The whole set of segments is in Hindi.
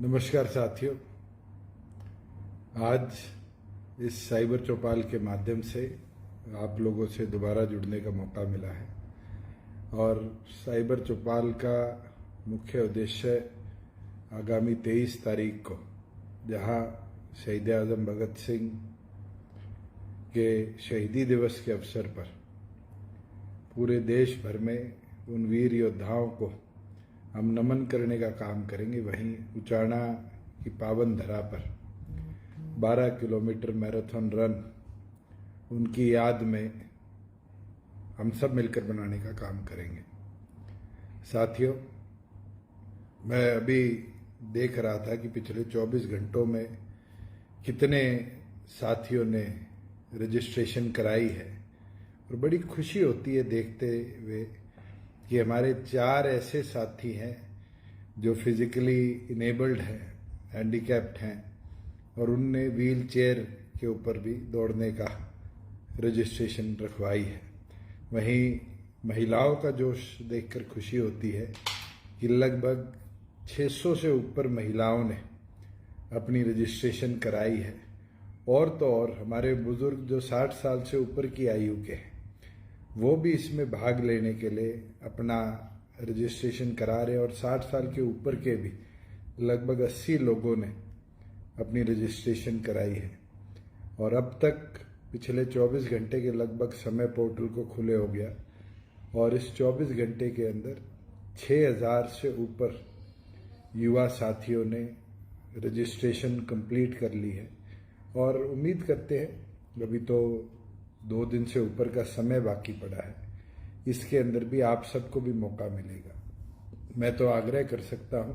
नमस्कार साथियों। आज इस साइबर चौपाल के माध्यम से आप लोगों से दोबारा जुड़ने का मौका मिला है और साइबर चौपाल का मुख्य उद्देश्य आगामी 23 तारीख को, जहां शहीद आजम भगत सिंह के शहीदी दिवस के अवसर पर पूरे देश भर में उन वीर योद्धाओं को हम नमन करने का काम करेंगे। वहीं उचाना की पावन धरा पर 12 किलोमीटर मैराथन रन उनकी याद में हम सब मिलकर बनाने का काम करेंगे। साथियों, मैं अभी देख रहा था कि पिछले 24 घंटों में कितने साथियों ने रजिस्ट्रेशन कराई है और बड़ी खुशी होती है देखते हुए कि हमारे 4 ऐसे साथी हैं जो फिजिकली इनेबल्ड हैं, हैंडीकैप्ड हैं और उनने व्हील चेयर के ऊपर भी दौड़ने का रजिस्ट्रेशन रखवाई है। वहीं महिलाओं का जोश देखकर खुशी होती है कि लगभग 600 से ऊपर महिलाओं ने अपनी रजिस्ट्रेशन कराई है। और तो और हमारे बुजुर्ग जो 60 साल से ऊपर की आयु के हैं वो भी इसमें भाग लेने के लिए अपना रजिस्ट्रेशन करा रहे हैं और 60 साल के ऊपर के भी लगभग 80 लोगों ने अपनी रजिस्ट्रेशन कराई है। और अब तक पिछले 24 घंटे के लगभग समय पोर्टल को खुले हो गया और इस 24 घंटे के अंदर 6000 से ऊपर युवा साथियों ने रजिस्ट्रेशन कंप्लीट कर ली है और उम्मीद करते हैं, अभी तो 2 दिन से ऊपर का समय बाकी पड़ा है, इसके अंदर भी आप सबको भी मौका मिलेगा। मैं तो आग्रह कर सकता हूं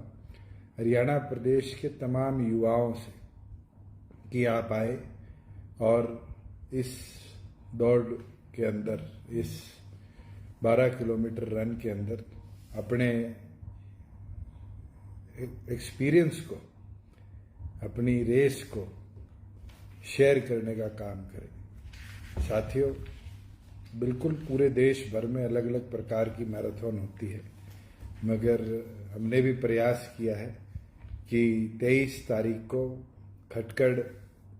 हरियाणा प्रदेश के तमाम युवाओं से कि आप आए और इस दौड़ के अंदर, इस 12 किलोमीटर रन के अंदर अपने एक्सपीरियंस को, अपनी रेस को शेयर करने का काम करें। साथियों, बिल्कुल पूरे देश भर में अलग अलग प्रकार की मैराथन होती है, मगर हमने भी प्रयास किया है कि 23 तारीख को खटकड़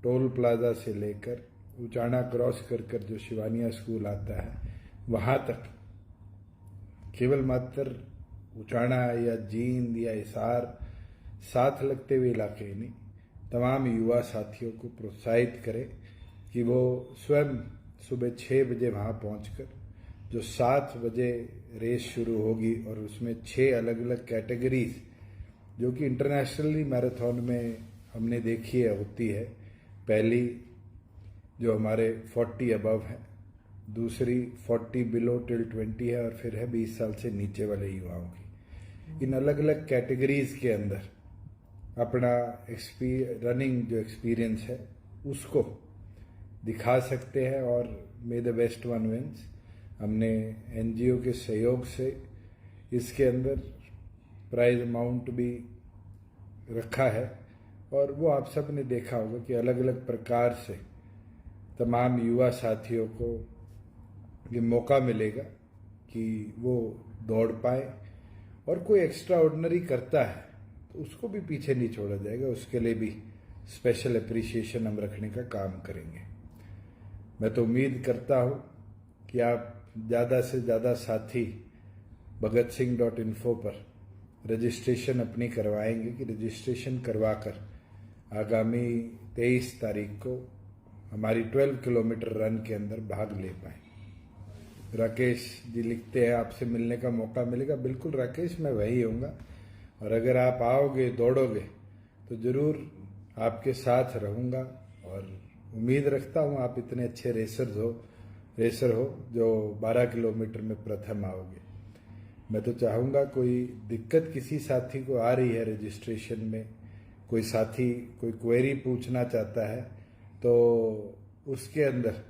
टोल प्लाजा से लेकर उचाना क्रॉस कर जो शिवानिया स्कूल आता है वहां तक, केवल मात्र उचाना या जींद या हिसार साथ लगते हुए इलाके नहीं, तमाम युवा साथियों को प्रोत्साहित करें कि वो स्वयं सुबह 6 बजे वहां पहुंचकर, जो 7 बजे रेस शुरू होगी और उसमें 6 अलग अलग कैटेगरीज जो कि इंटरनेशनली मैराथन में हमने देखी है होती है। पहली जो हमारे 40 अबव है, दूसरी 40 बिलो टिल 20 है और फिर है 20 साल से नीचे वाले युवाओं की। इन अलग अलग कैटेगरीज के अंदर अपना रनिंग जो एक्सपीरियंस है उसको दिखा सकते हैं और may the best one wins. हमने एनजीओ के सहयोग से इसके अंदर प्राइज अमाउंट भी रखा है और वो आप सब ने देखा होगा कि अलग अलग प्रकार से तमाम युवा साथियों को ये मौका मिलेगा कि वो दौड़ पाए और कोई एक्स्ट्रा ऑर्डिनरी करता है तो उसको भी पीछे नहीं छोड़ा जाएगा। उसके लिए भी स्पेशल अप्रिसिएशन हम रखने का काम करेंगे। मैं तो उम्मीद करता हूं कि आप ज़्यादा से ज़्यादा साथी bhagatsinh.info पर रजिस्ट्रेशन अपनी करवाएंगे कि रजिस्ट्रेशन करवाकर आगामी 23 तारीख को हमारी 12 किलोमीटर रन के अंदर भाग ले पाए। राकेश जी लिखते हैं आपसे मिलने का मौका मिलेगा। बिल्कुल राकेश, मैं वही होऊंगा और अगर आप आओगे, दौड़ोगे तो ज़रूर आपके साथ रहूँगा और उम्मीद रखता हूँ आप इतने अच्छे रेसर हो जो 12 किलोमीटर में प्रथम आओगे। मैं तो चाहूँगा कोई दिक्कत किसी साथी को आ रही है रजिस्ट्रेशन में, कोई साथी कोई क्वेरी पूछना चाहता है तो उसके अंदर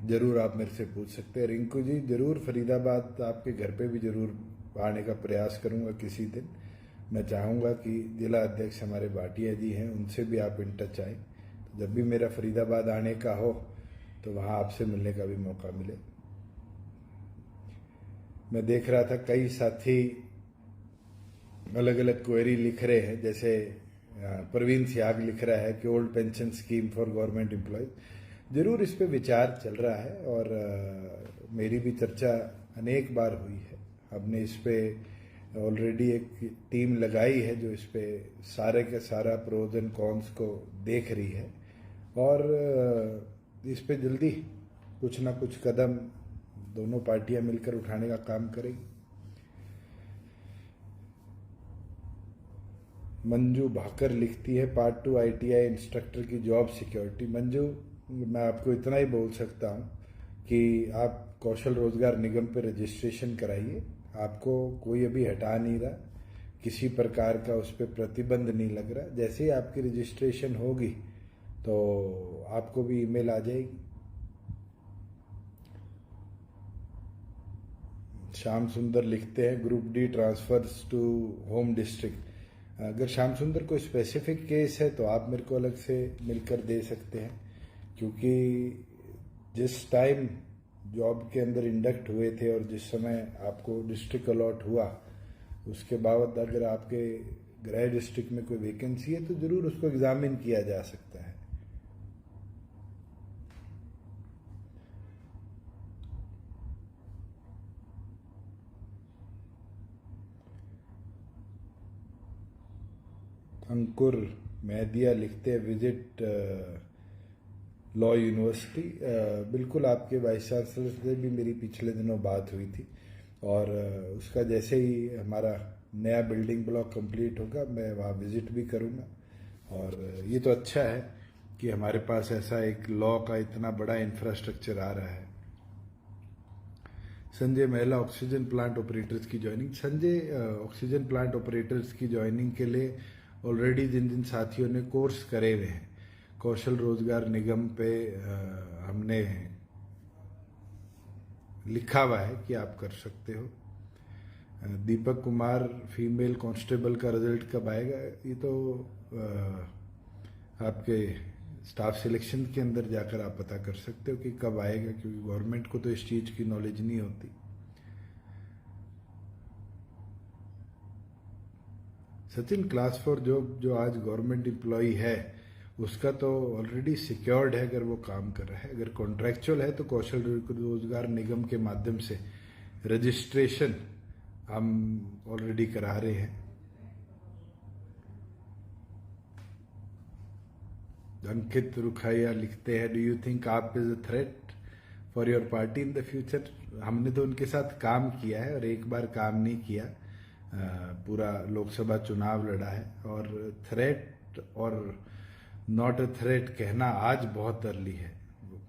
ज़रूर आप मेरे से पूछ सकते हैं। रिंकू जी, ज़रूर फरीदाबाद आपके घर पे भी ज़रूर आने का प्रयास करूँगा किसी दिन। मैं चाहूँगा कि जिला अध्यक्ष हमारे भाटिया जी हैं, उनसे भी आप इन टच आएँ। जब भी मेरा फरीदाबाद आने का हो तो वहाँ आपसे मिलने का भी मौका मिले। मैं देख रहा था कई साथी अलग अलग क्वेरी लिख रहे हैं, जैसे प्रवीण सियाग लिख रहा है कि old pension scheme for government employees. जरूर इस पे विचार चल रहा है और मेरी भी चर्चा अनेक बार हुई है। हमने इस पे ऑलरेडी एक टीम लगाई है जो इस पे सारे के सारा प्रोज एंड कॉन्स को देख रही है और इस पे जल्दी कुछ ना कुछ कदम दोनों पार्टियां मिलकर उठाने का काम करेगी। मंजू भाकर लिखती है पार्ट 2 ITI इंस्ट्रक्टर की जॉब सिक्योरिटी। मंजू, मैं आपको इतना ही बोल सकता हूँ कि आप कौशल रोजगार निगम पे रजिस्ट्रेशन कराइए। आपको कोई अभी हटा नहीं रहा, किसी प्रकार का उस पर प्रतिबंध नहीं लग रहा। जैसे ही आपकी रजिस्ट्रेशन होगी तो आपको भी ईमेल आ जाएगी। श्याम सुंदर लिखते हैं group D transfers to home district. अगर श्याम सुंदर को स्पेसिफिक केस है तो आप मेरे को अलग से मिलकर दे सकते हैं, क्योंकि जिस टाइम जॉब के अंदर इंडक्ट हुए थे और जिस समय आपको डिस्ट्रिक्ट अलॉट हुआ, उसके बाद अगर आपके गृह डिस्ट्रिक्ट में कोई वैकेंसी है तो जरूर उसको एग्जामिन किया जा सकता है। अंकुर मेहदिया लिखते हैं विजिट लॉ यूनिवर्सिटी। बिल्कुल, आपके वाइस चांसलर से भी मेरी पिछले दिनों बात हुई थी और उसका जैसे ही हमारा नया बिल्डिंग ब्लॉक कंप्लीट होगा मैं वहाँ विजिट भी करूँगा। और ये तो अच्छा है कि हमारे पास ऐसा एक लॉ का इतना बड़ा इंफ्रास्ट्रक्चर आ रहा है। संजय महिला ऑक्सीजन प्लांट ऑपरेटर्स की joining. Sanjay, oxygen plant operators की ज्वाइनिंग के लिए ऑलरेडी जिन जिन साथियों ने कोर्स करे हुए हैं कौशल रोजगार निगम पे हमने लिखा हुआ है कि आप कर सकते हो। दीपक कुमार, फीमेल कांस्टेबल का रिजल्ट कब आएगा? ये तो आपके स्टाफ सिलेक्शन के अंदर जाकर आप पता कर सकते हो कि कब आएगा, क्योंकि गवर्नमेंट को तो इस चीज की नॉलेज नहीं होती। सचिन, क्लास 4 जॉब जो आज गवर्नमेंट एम्प्लॉय है उसका तो ऑलरेडी सिक्योर्ड है अगर वो काम कर रहा है। अगर कॉन्ट्रैक्चुअल है तो कौशल रोजगार निगम के माध्यम से रजिस्ट्रेशन हम ऑलरेडी करा रहे हैं। अंकित रुखाइया लिखते हैं डू यू थिंक आप is a threat for your party in the future? हमने तो उनके साथ काम किया है और एक बार काम नहीं किया, पूरा लोकसभा चुनाव लड़ा है। और थ्रेट और नॉट अ थ्रेट कहना आज बहुत अर्ली है।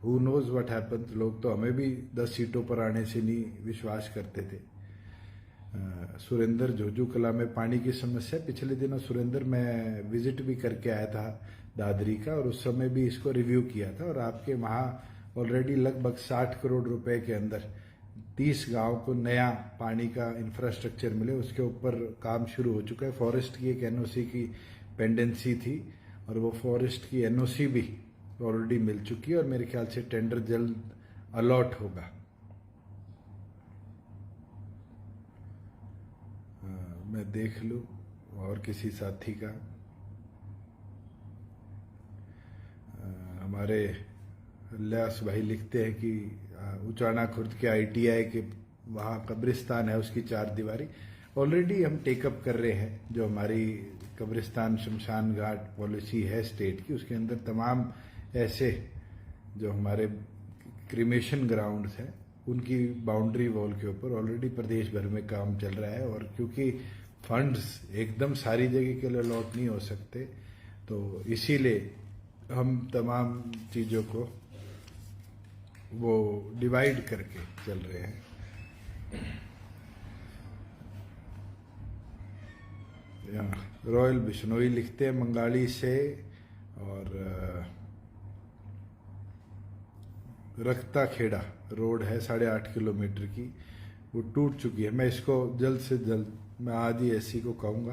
Who knows what happens. लोग तो हमें भी 10 सीटों पर आने से नहीं विश्वास करते थे। सुरेंद्र, जोजू कला में पानी की समस्या। पिछले दिनों सुरेंद्र मैं विजिट भी करके आया था दादरी का और उस समय भी इसको रिव्यू किया था और आपके वहाँ ऑलरेडी लगभग 60 करोड़ रुपए के अंदर 30 गांव को नया पानी का इंफ्रास्ट्रक्चर मिले, उसके ऊपर काम शुरू हो चुका है। फॉरेस्ट की एक NOC की पेंडेंसी थी और वो फॉरेस्ट की NOC भी ऑलरेडी मिल चुकी है और मेरे ख्याल से टेंडर जल्द अलॉट होगा। मैं देख लूं और किसी साथी का। हमारे इलियास भाई लिखते हैं कि उचाना खुर्द के ITI के वहाँ कब्रिस्तान है, उसकी 4 दीवारी ऑलरेडी हम टेकअप कर रहे हैं। जो हमारी कब्रिस्तान शमशान घाट पॉलिसी है स्टेट की, उसके अंदर तमाम ऐसे जो हमारे क्रिमेशन ग्राउंड्स हैं उनकी बाउंड्री वॉल के ऊपर ऑलरेडी प्रदेश भर में काम चल रहा है। और क्योंकि फंड्स एकदम सारी जगह के लिए अलॉट नहीं हो सकते, तो इसीलिए हम तमाम चीज़ों को वो डिवाइड करके चल रहे हैं। रॉयल बिश्नोई लिखते हैं मंगाली से और रक्ता खेड़ा रोड है 8.5 किलोमीटर की, वो टूट चुकी है। मैं इसको जल्द से जल्द, मैं आज ही SC को कहूँगा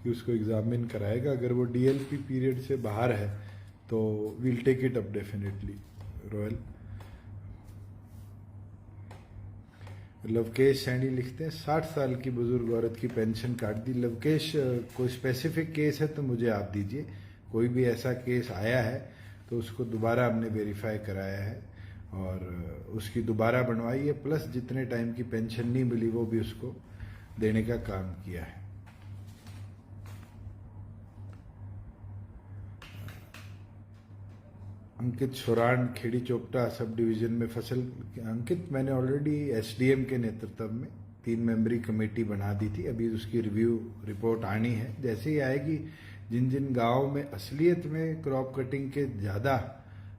कि उसको एग्जामिन कराएगा। अगर वो DLP पीरियड से बाहर है तो we'll take it up definitely. Royal Lavkesh Saini लिखते हैं 60 साल की बुजुर्ग औरत की पेंशन काट दी। लवकेश, कोई स्पेसिफिक केस है तो मुझे आप दीजिए। कोई भी ऐसा केस आया है तो उसको दोबारा हमने वेरीफाई कराया है और उसकी दोबारा बनवाई है, प्लस जितने टाइम की पेंशन नहीं मिली वो भी उसको देने का काम किया है। अंकित छोरान, खेड़ी चोपटा सब डिवीजन में फसल। अंकित, मैंने ऑलरेडी एसडीएम के नेतृत्व में 3 मेंबरी कमेटी बना दी थी। अभी उसकी रिव्यू रिपोर्ट आनी है। जैसे ही आएगी, जिन जिन गांवों में असलियत में क्रॉप कटिंग के ज़्यादा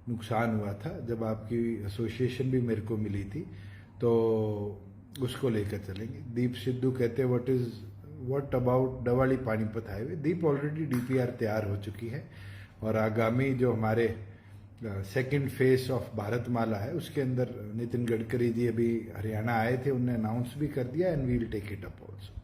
नुकसान हुआ था, जब आपकी एसोसिएशन भी मेरे को मिली थी, तो उसको लेकर चलेंगे। दीप सिद्धू कहते हैं what about Dabwali Panipat highway. Deep, already DPR तैयार हो चुकी है और आगामी जो हमारे सेकंड फेज ऑफ भारतमाला है उसके अंदर नितिन गडकरी जी अभी हरियाणा आए थे, उन्होंने अनाउंस भी कर दिया and we will take it up also.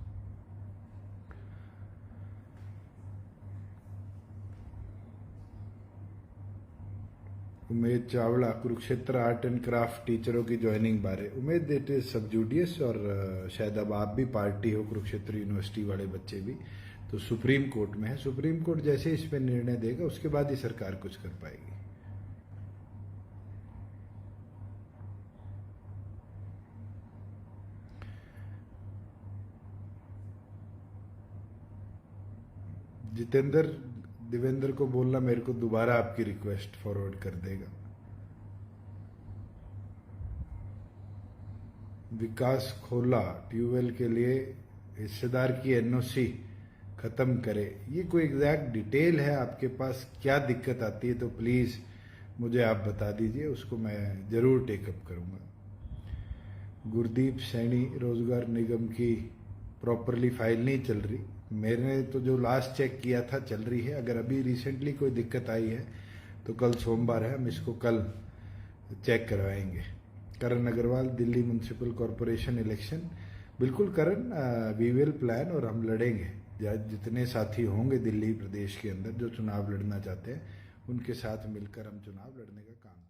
Umed Chavda, Kurukshetra art and craft टीचरों की ज्वाइनिंग बारे। उमेद, इट इज सबजूडियस और शायद अब आप भी पार्टी हो, कुरुक्षेत्र यूनिवर्सिटी वाले बच्चे भी, तो सुप्रीम कोर्ट में है। सुप्रीम कोर्ट जैसे इस पर निर्णय देगा उसके बाद ही सरकार कुछ कर पाएगी। जितेंद्र, देवेंद्र को बोलना मेरे को दोबारा आपकी रिक्वेस्ट फॉरवर्ड कर देगा। विकास खोला, ट्यूबवेल के लिए हिस्सेदार की एनओसी खत्म करे। ये कोई एग्जैक्ट डिटेल है आपके पास, क्या दिक्कत आती है तो प्लीज़ मुझे आप बता दीजिए, उसको मैं ज़रूर टेकअप करूँगा। गुरदीप सैनी, रोजगार निगम की प्रॉपरली फाइल नहीं चल रही। मैंने तो जो लास्ट चेक किया था चल रही है। अगर अभी रिसेंटली कोई दिक्कत आई है तो कल सोमवार है, हम इसको कल चेक करवाएंगे। Karan Agarwal, Delhi municipal corporation election. बिल्कुल करण, वी विल प्लान और हम लड़ेंगे। जितने साथी होंगे दिल्ली प्रदेश के अंदर जो चुनाव लड़ना चाहते हैं उनके साथ मिलकर हम चुनाव लड़ने का काम